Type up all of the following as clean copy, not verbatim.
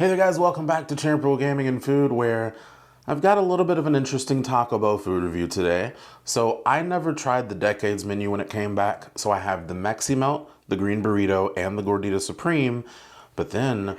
Hey there guys, welcome back to Champion Gaming and Food, where I've got a little bit of an interesting Taco Bell food review today. So I never tried the Decades menu when it came back, so I have the meximelt, the green burrito, and the gordita supreme. But then,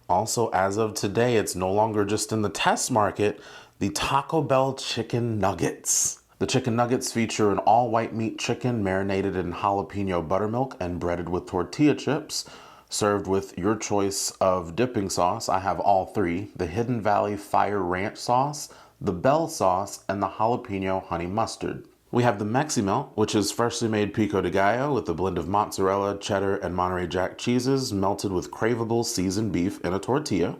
also as of today, it's no longer just in the test market, the Taco Bell chicken nuggets. The chicken nuggets feature an all-white meat chicken marinated in jalapeno buttermilk and breaded with tortilla chips, served with your choice of dipping sauce. I have all three: the Hidden Valley Fire Ranch sauce, the Bell sauce, and the jalapeno honey mustard. We have the meximelt, which is freshly made pico de gallo with a blend of mozzarella, cheddar, and Monterey Jack cheeses melted with craveable seasoned beef in a tortilla.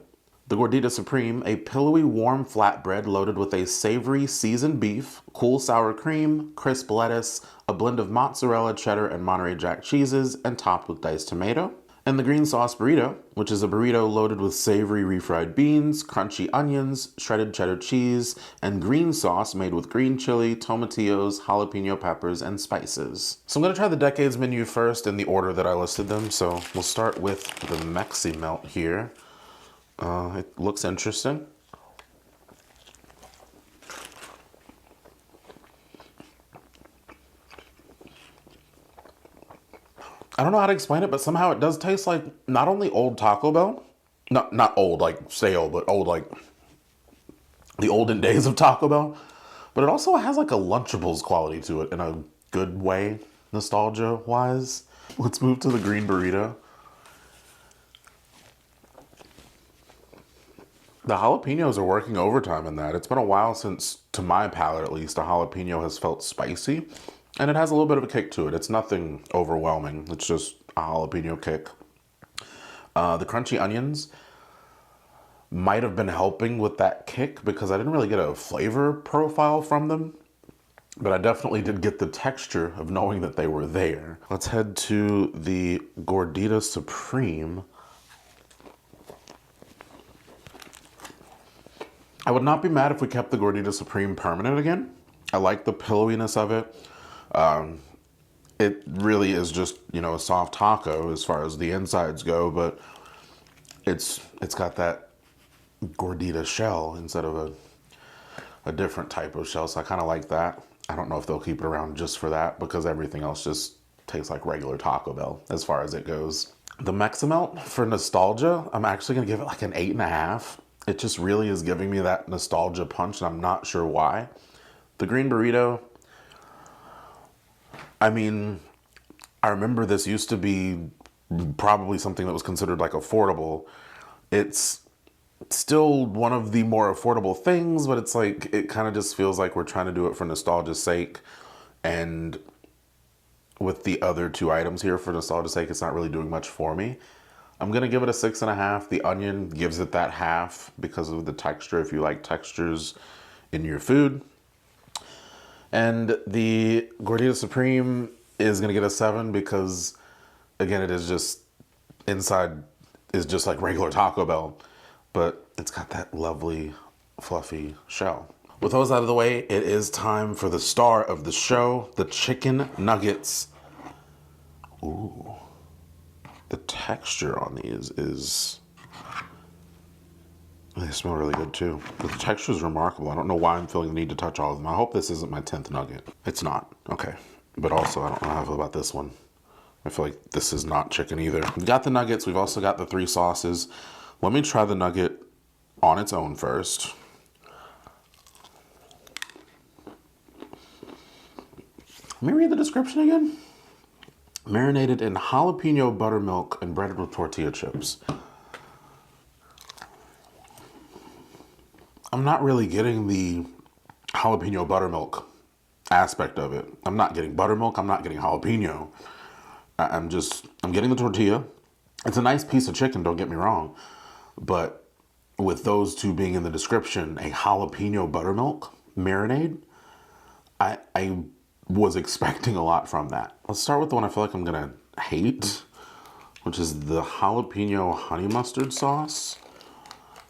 The Gordita Supreme, a pillowy warm flatbread loaded with a savory seasoned beef, cool sour cream, crisp lettuce, a blend of mozzarella, cheddar, and Monterey Jack cheeses, and topped with diced tomato. And the green sauce burrito, which is a burrito loaded with savory refried beans, crunchy onions, shredded cheddar cheese, and green sauce made with green chili, tomatillos, jalapeno peppers, and spices. So I'm going to try the Decades menu first in the order that I listed them. So we'll start with the meximelt here. It looks interesting. I don't know how to explain it, but somehow it does taste like not only old Taco Bell, not old like stale, but old like the olden days of Taco Bell, but it also has like a Lunchables quality to it in a good way, nostalgia-wise. Let's move to the green burrito. The jalapenos are working overtime in that. It's been a while since, to my palate at least, a jalapeno has felt spicy. And it has a little bit of a kick to it. It's nothing overwhelming. It's just a jalapeno kick. The crunchy onions might have been helping with that kick because I didn't really get a flavor profile from them. But I definitely did get the texture of knowing that they were there. Let's head to the Gordita Supreme. I would not be mad if we kept the Gordita Supreme permanent again. I like the pillowiness of it. It really is just, you know, a soft taco as far as the insides go, but it's got that gordita shell instead of a different type of shell, so I kind of like that. I don't know if they'll keep it around just for that because everything else just tastes like regular Taco Bell as far as it goes. The meximelt, for nostalgia, I'm actually gonna give it like an 8.5. It just really is giving me that nostalgia punch, and I'm not sure why. The green burrito, I mean, I remember this used to be probably something that was considered like affordable. It's still one of the more affordable things, but it's like, it kind of just feels like we're trying to do it for nostalgia's sake. And with the other two items here for nostalgia's sake, it's not really doing much for me. I'm going to give it a 6.5. The onion gives it that half because of the texture, if you like textures in your food. And the Gordita Supreme is going to get a 7 because, again, it is just, inside is just like regular Taco Bell, but it's got that lovely, fluffy shell. With those out of the way, it is time for the star of the show, the chicken nuggets. Ooh. The texture on these is... They smell really good too. But the texture is remarkable. I don't know why I'm feeling the need to touch all of them. I hope this isn't my 10th nugget. It's not. Okay. But also, I don't know how I feel about this one. I feel like this is not chicken either. We've got the nuggets. We've also got the 3 sauces. Let me try the nugget on its own first. Let me read the description again. Marinated in jalapeno buttermilk and breaded with tortilla chips. I'm not really getting the jalapeno buttermilk aspect of it. I'm not getting buttermilk. I'm not getting jalapeno. I'm getting the tortilla. It's a nice piece of chicken, don't get me wrong. But with those two being in the description, a jalapeno buttermilk marinade, I was expecting a lot from that. Let's start with the one I feel like I'm gonna hate, which is the jalapeno honey mustard sauce.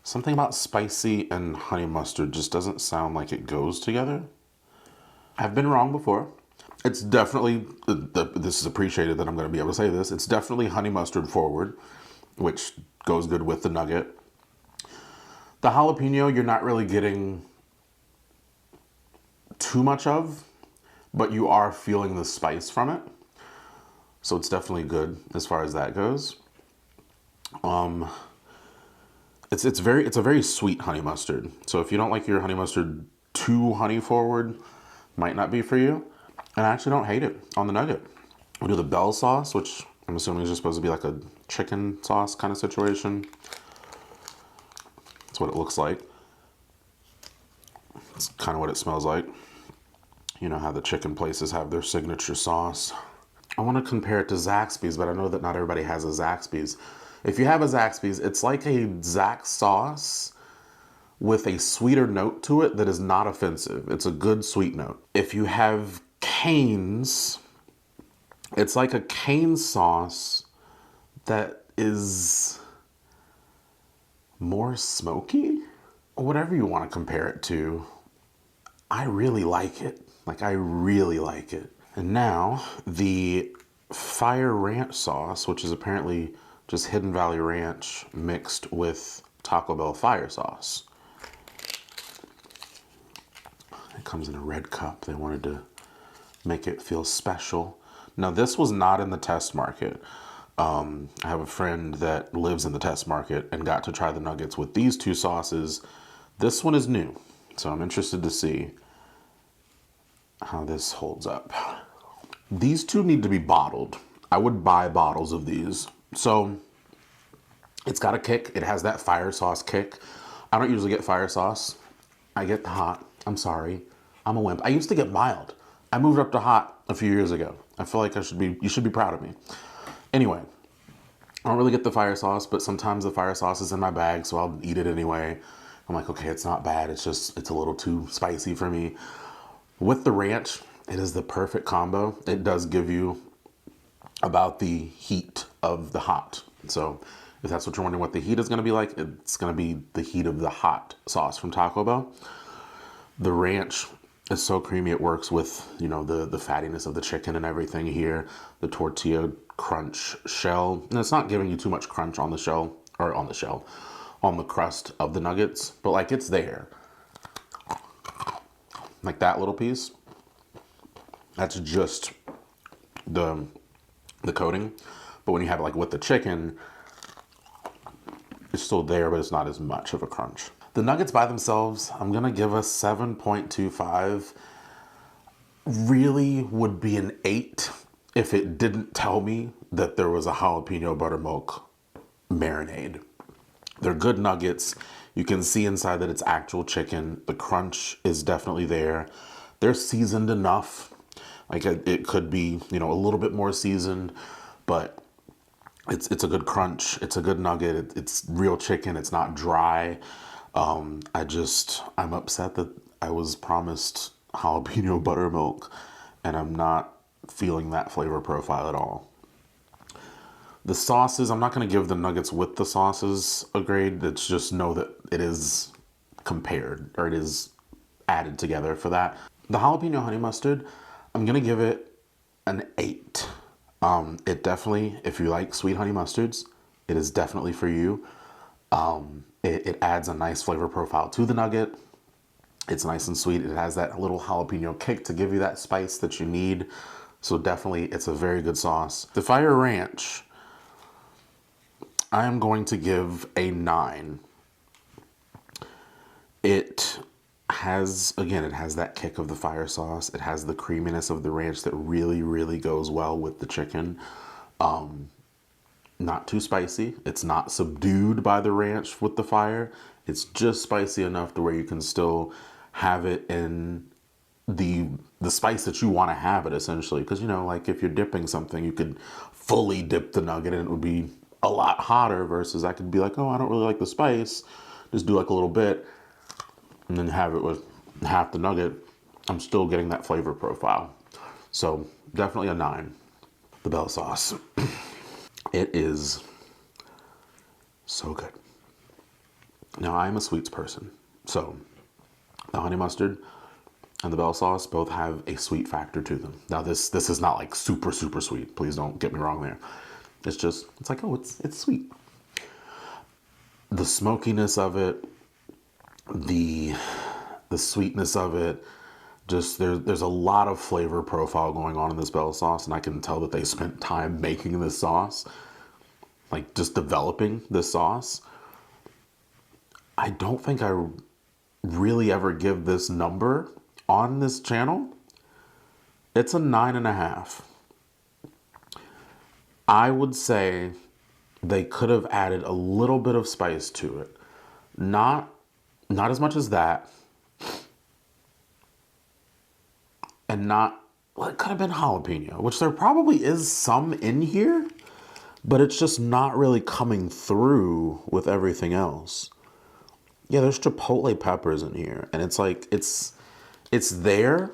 Something about spicy and honey mustard just doesn't sound like it goes together. I've been wrong before. It's definitely, this is appreciated that I'm going to be able to say this, it's definitely honey mustard forward, which goes good with the nugget. The jalapeno, you're not really getting too much of, but you are feeling the spice from it. So it's definitely good as far as that goes. It's a very sweet honey mustard. So if you don't like your honey mustard too honey forward, might not be for you. And I actually don't hate it on the nugget. We do the bell sauce, which I'm assuming is just supposed to be like a chicken sauce kind of situation. That's what it looks like. It's kind of what it smells like. You know how the chicken places have their signature sauce. I want to compare it to Zaxby's, but I know that not everybody has a Zaxby's. If you have a Zaxby's, it's like a Zax sauce with a sweeter note to it that is not offensive. It's a good sweet note. If you have Cane's, it's like a cane sauce that is more smoky. Whatever you want to compare it to, I really like it. Like, I really like it. And now the Fire Ranch sauce, which is apparently just Hidden Valley Ranch mixed with Taco Bell fire sauce. It comes in a red cup. They wanted to make it feel special. Now, this was not in the test market. I have a friend that lives in the test market and got to try the nuggets with these two sauces. This one is new, so I'm interested to see how this holds up. These two need to be bottled. I would buy bottles of these. So it's got a kick. It has that fire sauce kick. I don't usually get fire sauce. I get hot. I'm sorry. I'm a wimp. I used to get mild. I moved up to hot a few years ago. I feel like you should be proud of me. Anyway, I don't really get the fire sauce, but sometimes the fire sauce is in my bag, so I'll eat it anyway. I'm like, okay, it's not bad. It's a little too spicy for me. With the ranch, it is the perfect combo. It does give you about the heat of the hot. So if that's what you're wondering what the heat is going to be like, it's going to be the heat of the hot sauce from Taco Bell. The ranch is so creamy. It works with, you know, the fattiness of the chicken and everything here. The tortilla crunch shell. And it's not giving you too much crunch on the shell, on the crust of the nuggets, but like it's there. Like that little piece, that's just the coating. But when you have it like with the chicken, it's still there, but it's not as much of a crunch. The nuggets by themselves, I'm gonna give a 7.25. Really would be an 8 if it didn't tell me that there was a jalapeno buttermilk marinade. They're good nuggets. You can see inside that it's actual chicken. The crunch is definitely there. They're seasoned enough. Like it could be, you know, a little bit more seasoned, but it's a good crunch. It's a good nugget. It's real chicken. It's not dry. I'm upset that I was promised jalapeno buttermilk and I'm not feeling that flavor profile at all. The sauces, I'm not going to give the nuggets with the sauces a grade. It's just know that it is compared, or it is added together for that. The jalapeno honey mustard, I'm going to give it an 8. It definitely, if you like sweet honey mustards, it is definitely for you. It adds a nice flavor profile to the nugget. It's nice and sweet. It has that little jalapeno kick to give you that spice that you need. So definitely, it's a very good sauce. The Fire Ranch, I am going to give a 9. It has that kick of the fire sauce. It has the creaminess of the ranch that really, really goes well with the chicken. Not too spicy. It's not subdued by the ranch with the fire. It's just spicy enough to where you can still have it in the spice that you want to have it, essentially. Because, you know, like if you're dipping something, you could fully dip the nugget and it would be a lot hotter, versus I could be like, oh, I don't really like the spice. Just do like a little bit and then have it with half the nugget. I'm still getting that flavor profile. So definitely a 9. The bell sauce. It is so good. Now, I'm a sweets person. So the honey mustard and the bell sauce both have a sweet factor to them. Now, this is not like super, super sweet. Please don't get me wrong there. It's like, oh, it's sweet. The smokiness of it, the sweetness of it. Just there's a lot of flavor profile going on in this bell sauce, and I can tell that they spent time making this sauce, like just developing this sauce. I don't think I really ever give this number on this channel. It's a 9.5. I would say they could have added a little bit of spice to it. Not as much as that. And not, well, it could have been jalapeno, which there probably is some in here, but it's just not really coming through with everything else. Yeah, there's chipotle peppers in here, and it's like, it's there,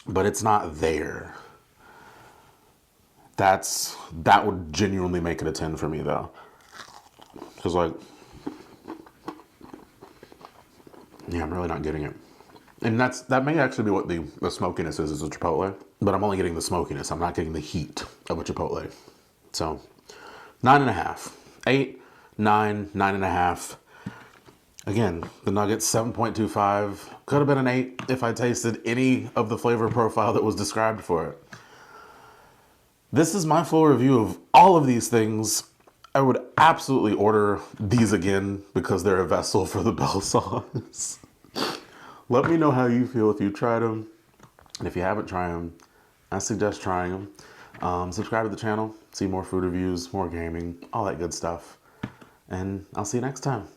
but it's not there. That would genuinely make it a 10 for me, though. Because, like, yeah, I'm really not getting it. And that may actually be what the smokiness is a chipotle. But I'm only getting the smokiness. I'm not getting the heat of a chipotle. So, 9.5. 8, 9, 9.5. Again, the nuggets, 7.25. Could have been an 8 if I tasted any of the flavor profile that was described for it. This is my full review of all of these things. I would absolutely order these again because they're a vessel for the bell sauce. Let me know how you feel if you tried them. And if you haven't tried them, I suggest trying them. Subscribe to the channel, see more food reviews, more gaming, all that good stuff. And I'll see you next time.